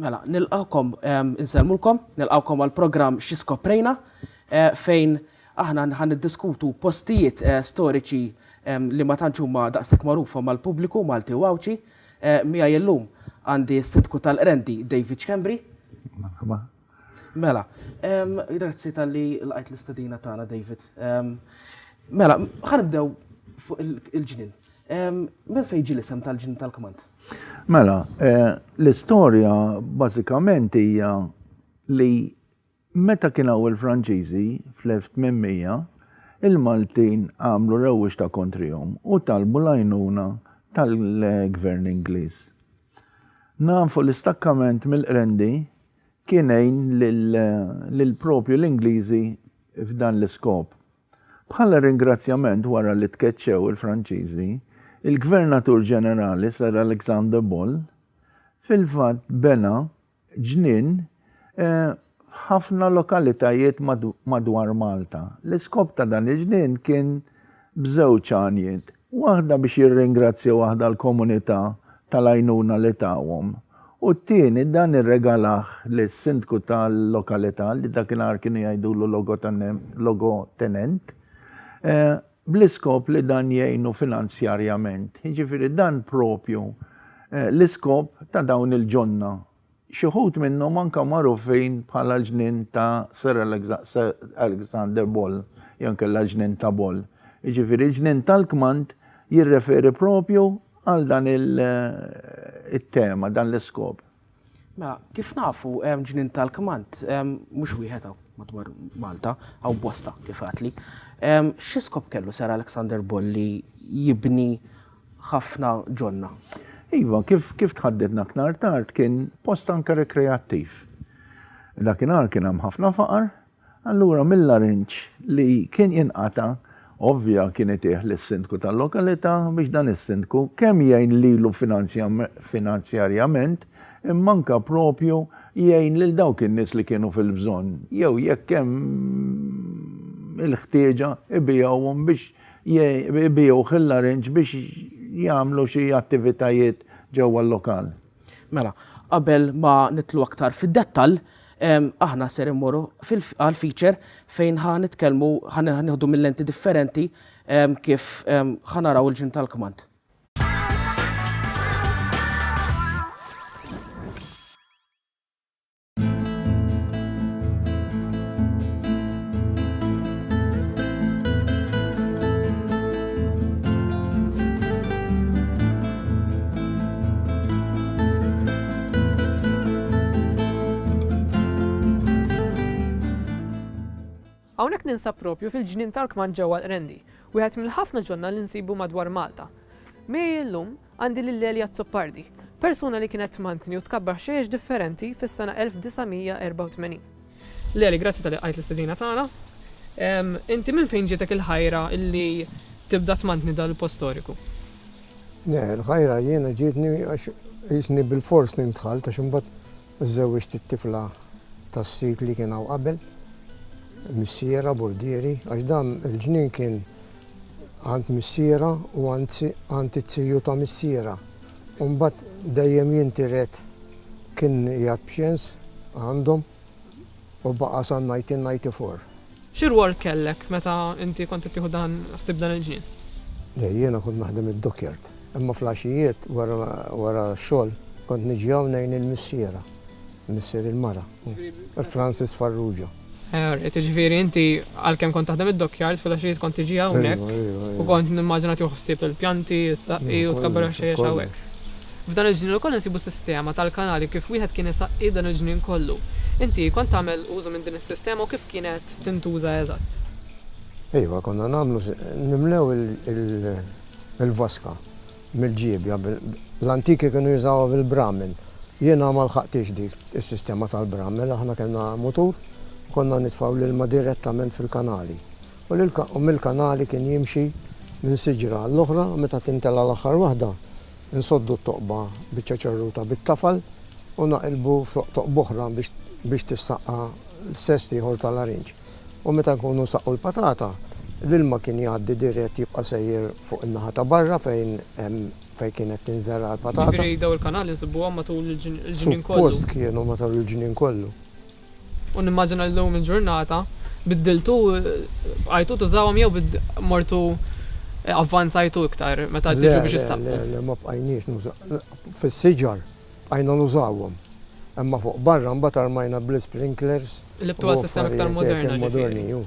Mela, nilqawkom għal-programm Xi Skoprejna fejn aħna ħaniddiskutu postijiet storiċi li ma tantx huma daqshekk magħrufa mal-pubbliku Malti u Awċi. Miegħi llum għandi s-Sindku tal-Qrendi David Schembri. Marħba. Mela, grazzi tal-li laqajt l-istadina tagħna David. Mela, ħanibdew fuq il-ġnien. Min fejn ġie l-isem tal-ġnien tal-Kmand? Mela, l-istorja bażikament hija li meta kien hawn il-Franċiżi fl-1800 il-Maltin għamlu rewwix ta' kontrihom u talbu l-għajnuna tal-Gvern Ingliż. Nafu l-istakkament mill-Qrendi kien għin lil-propju l-Ingliżi f'dan l-iskop. Bħala ringrazzjament wara li tkeċċew il-Franċiżi, il-Gvernatur Ġenerali Sir Alexander Ball fil-fatt bena ġnien ħafna lokalitajiet madwar Malta. L-iskop ta' dan il-ġnien kien b'żewġ għanijiet. Waħda biex jirringrazzja waħda l-komunità tal-għajnuna li tawhom. U t-tieni dan irregalaħ lis-sindku tal-lokalità li dakinhar kienu jgħidulu logotenent bl-iskop li dan jgħinu finanzjarjament. Jiġifieri dan propju l-iskop ta' dawn il-ġonna. Xi wħud minnhom anke marru fejn bħala ġnien ta' Sir Alexander Ball, jew kellha ġnien ta' Ball. Jiġifieri ġnien tal-Kmand jirreferi propju għal dan il-tema, dan l-iskop. Mela, kif nafu ġnien tal-Kmand mhux wieħed madwar Malta, għaw bosta kif għatli. Xi skop kellu Sir Alexander Ball li jibni ħafna ġonna? Iva, kif tħaddidna aktar tard kien post anke rekreattiv. Dakinhar kien hemm ħafna faqar, allura mill-arranġ li kien jinqata' ovvja kienet lis-sindku tal-lokalità biex dan is-sindku kemm jgħin lilu finanzjarjament imma anke propju jgħin lil dawk in-nies li kienu fil-bżonn. Jew jekk hemm il-ħtieġa ibijawhom biex ibijawh l-arranġ biex jagħmlu xi attivitajiet ġewwa l-lokal. Mela, qabel ma nitlu aktar fid-dettall, aħna ser immorru għal-feature fejn ħanitkellmu ħanieħdu mill-lenti differenti kif ħanaraw il-ġnien tal-Kmand. Hawnhekk ninsab propju fil-ġnien tal-Kmand ġewwa l-Qrendi, wieħed mill-ħafna ġonna li nsibu madwar Malta. Miegħi llum għandi lil Lelja Zoppardi, persuna li kienet tmantni u tkabbar xejn differenti fis-sena 1984. Leli, grazzi tal-li qajt l-istedina tagħna. Inti minn fejn ġietek il-ħajra illi tibda tmantni dal-post storiku? Ne, l-ħajra jiena ġietni għax jisni bil-fors li ntħalt għax imbagħad iżżewweġt it-tifla tas-sit li kien hawn qabel. Missiera, Boldieri, għax dan il-ġnien kien għand missiera u għand it-siju ta' missiera. Mbagħad dejjem jintiret kien jgħid b'xjens għandhom u baqa' sa 1994. Xi rwol kellek meta inti kont tieħu dan ħsib dan il-ġnien? Jiena kont naħdem id-dokjart, imma fl-għaxijiet wara x-xogħol kont niġi hawn ngħin il-missiera, missier il-mara, Francis Farrugia. Ġifieri inti għalkemm kont taħdem id-dokjart fil-għaxijiet kont tiġi hawnhekk u kont nimmaġina tieħu ħsieb il-pjanti, is-saqqi u tkabbar xejn hawnhekk. F'dan il-ġnien ukoll insibu sistema tal-kanali kif wieħed kien isaqqi dan il-ġnien kollu. Inti kont tagħmel użu minn din is-sistema u kif kienet tintuża eżatt? Iva, konna nagħmlu nimlew il-vaska mill-ġiebja. L-antiki kienu jużawha bil-bramel. Jiena ma lħaqtix dik is-sistema tal-bramel, aħna kellna mutur, konna nitfaw l-ilma direttament fil-kanali. U mill-kanali kien jimxi minn siġra l-oħra, meta tintella l-aħħar waħda, nsoddu t-toqba biċċa ċarruta bit-tafal u naqilbu fuq toqba oħra biex tissaqqa l-sest ieħor tal-arinġ. U meta nkunu saqqu l-patata, l-ilma kien jgħaddi dirett jibqa' sejjer fuq in-naħa ta' barra fejn hemm fej kienet tinżerra l-patata. Ġifieri daw il-kanali nsibuha matul il-ġnien kollu. Suppost kienu matul il-ġnien kollu. U nimmaġina l-lum il-ġurnata biddiltu għajtu tużawhom jew mortu avvanzajtu iktar meta tiġu biex issaqbu. Le, ma bqajniex fis-siġar bqajna nużawhom. Imma fuq barra mbagħad armajna bl-sprinklers. L-ibtu għas-sistema iktar moderna.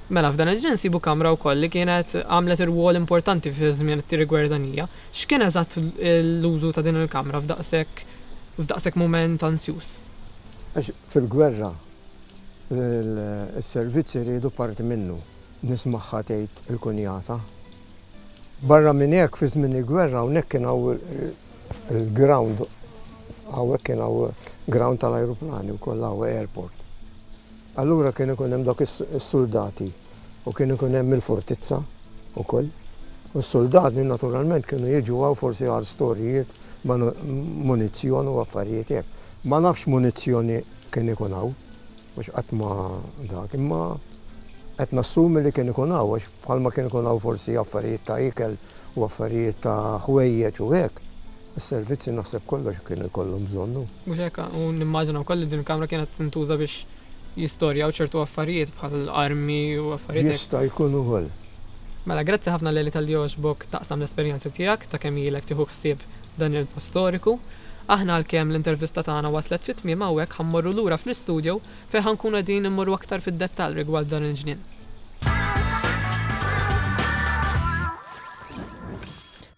Mela f'dan il-ġnien nsibu kamra wkoll li kienet għamlet ir-rwol importanti fi żmien it-tieni gwerdanija. X'kien eżatt l-użu ta' din il-kamra f'daqshekk mument ansjuż? Fil-gwerra is-servizzi jridu parti minnu. Nismaħħa tgħid il-kunjata. Barra minn hekk fi żmien il-gwerra hawnhekk kien hawn il-ground hawnhekk kien hawn ground tal-ajruplani wkoll hawn airport. Allura kien ikun hemm dak is-soldati u kien ikun hemm il-fortizza wkoll. U s-soldati naturalment kienu jiġu hawn forsi għal storijiet munizzjoni u affarijiet hekk. Ma nafx munizzjoni kien ikun hawn għax qatt ma dak, imma qed nassumi li kien ikun hawn għax bħalma kien ikun hawn forsi affarijiet ta' ikel u affarijiet ta' ħwejjeġ u hekk. Is-servizzi naħseb kollox kien ikollhom bżonnu. Mhux hekk u nimmaġina wkoll li din il-kamra kienet tintuża biex jistorjaw ċertu affarijiet bħal armi u affarijiet. Jista' jkun ukoll. Mela grazzi ħafna Leli tal-li għoġbok taqsam l-esperjenza tiegħek ta' kemm ilek tieħu ħsieb dan il-post storiku. Aħna għalkemm l-intervista tagħna waslet fit-tmiem hawnhekk ħammorru lura fl-istudju fejn ħankunu qegħdin immorru aktar fid-dettall rigward dan il-ġnien.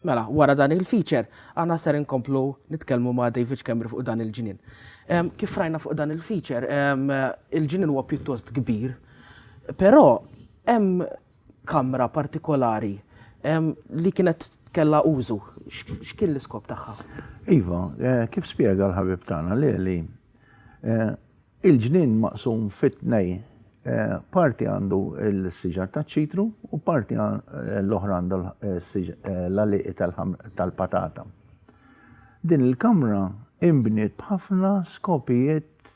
Mela, wara dan il-feature, għana ser inkomplu nitkellmu ma' David Kemri fuq dan il-ġnien. Kif rajna fuq dan il-feature, il-ġnien huwa pjuttost kbir, però hemm kamra partikolari li kienet kella użu. X'kien l-iskop tagħha? Iva, kif spjega l-ħabib tagħna li il-ġnien maqsum fit-tnej. Parti għandu il-siġar ta' ċitru u parti l-oħra għandu l-għaliq tal-patata. Din il-kamra imbniet b'ħafna skopijiet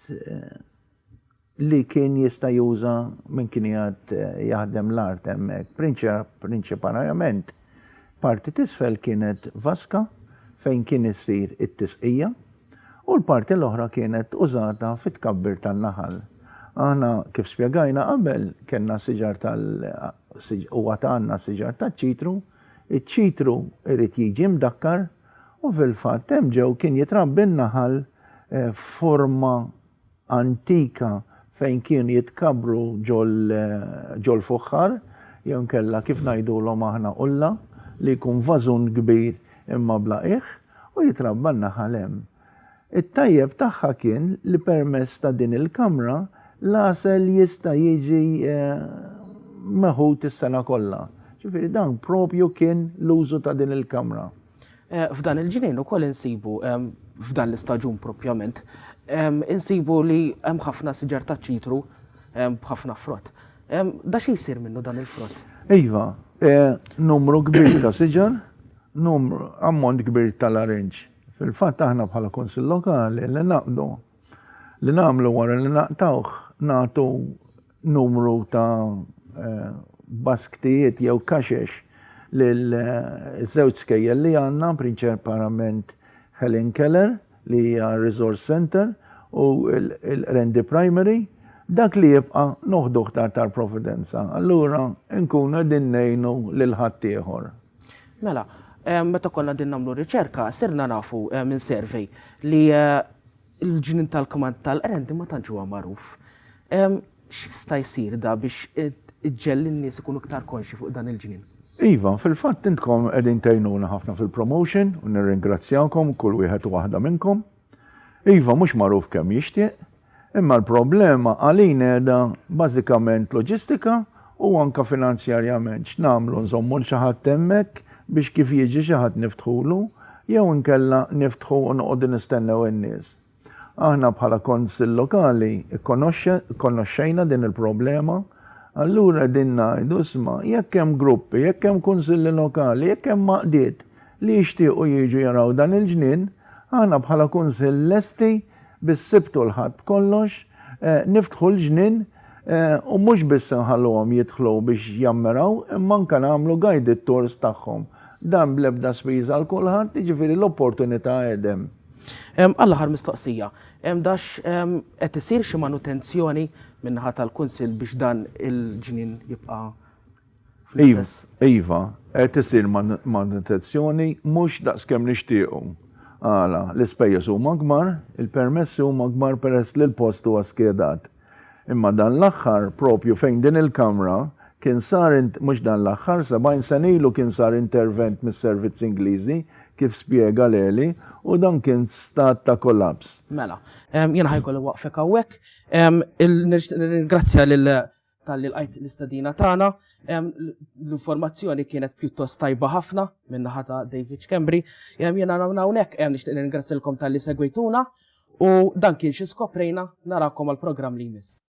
li kien jista' juża minn kien jaħdem l-art hemmhekk. Prinċipalment parti tisfel kienet vaska fejn kien issir it-tisqija u l-parti l-oħra kienet użata fit-tkabbir tan-naħal. Aħna kif spjegajna qabel kellna siġar għandna siġar taċ-ċitru, iċ-ċitru irid jiġi mdakkar u fil-fatt hemm ġew kien jitrabbi n-naħal forma antika fejn kien jitkabru ġol fuħħar, jew nkella kif ngħidulhom aħna qulla li jkun vażun kbir imma blaqiħ u jitrabba n-naħal hemm. It-tajjeb tagħha kien li permezz ta' din il-kamra l-asel jista' jiġi meħud is-sena kollha. Ġifieri dan propju kien l-użu ta' din il-kamra. F'dan il-ġnien ukoll insibu f'dan l-istaġun propjament, insibu li hemm ħafna siġar ta' ċitru b'ħafna frott. Da xi jsir minnu dan il-frott? Iva, numru kbir ta' siġar, numru ammont kbir tal-arinġ. Fil-fatt aħna bħala konsil lokali li naqdu li nagħmlu wara li naqtawh nagħtu numru ta' basktijiet jew kaxex lil żewġ skejjel li għandna prinċipalment Helen Keller li hija Resource Center u l-Rendi Primary, dak li jibqa' noħduh tal-Providenza. Allura nkunu din ngħinu lil ħadd ieħor. Mela, meta konna din nagħmlu riċerka, sirna nafu minn survey li il-ġnien tal-Kmand tal-Rendi ma tantx huwa magħruf. X'sta jsir da biex iġġelli n-nies ikunu iktar konxi fuq dan il-ġnien? Iva, fil-fatt intkom qegħdin tgħinuna ħafna fil-promotion u nirringrazzjawkom kull wieħed u waħda minnkom. Iva mhux magħruf kemm jixtieq, imma l-problema għalina qiegħda bażikament loġistika u anke finanzjarjament x'nagħmlu nżommu xi ħadd hemmhekk biex kif jiġi xi ħadd niftħulu jew inkella niftħu u noqogħdu nistennew in-nies. Aħna bħala konsil lokali konnoxxejna din il-problema, allura din ngħidu isma' jekk hemm gruppi, jekk hemm kunsilli lokali, jekk hemm maqdiet li jixtiequ jiġu jaraw dan il-ġnien, aħna bħala kunsill lesti bis-sibtu l-ħadd kollox, niftħu l-ġnien u mhux biss nħalluhom jidħlu biex jammeraw, imma anke nagħmlu guided tours tagħhom. dan blebda spiża għal kulħadd, jiġifieri l-opportunità edem. Alla mistoqsija, dax qed isir xi manutenzjoni min-naħa tal-Kunsill biex dan il-ġnien jibqa' fl-istess. Iva, qed isir manutenzjoni mhux daqskemm nixtiequ. Għala, l-ispejjeż huma kbar, il-permessi huma kbar peress li l-post huwa skedat. Imma dan l-aħħar propju fejn din il-Kamra kien sar mhux dan l-aħħar 70 sen ilu kien sar intervent mis-servizz Ingliżi kif spjega Leli u dan kien stat ta' kollaps. Mela, jiena ħajkolli waqfek hawnhekk. Ringrazzja tal-li l-qajt l-istadina tagħna. L-informazzjoni kienet pjuttost tajba ħafna min-naħa ta' David Kembri. Jiena hawnhekk nixtieq ningrazzjalkom tal-li segwejtuna u dan kien xi skoprejna narakom għall-programm li jmiss.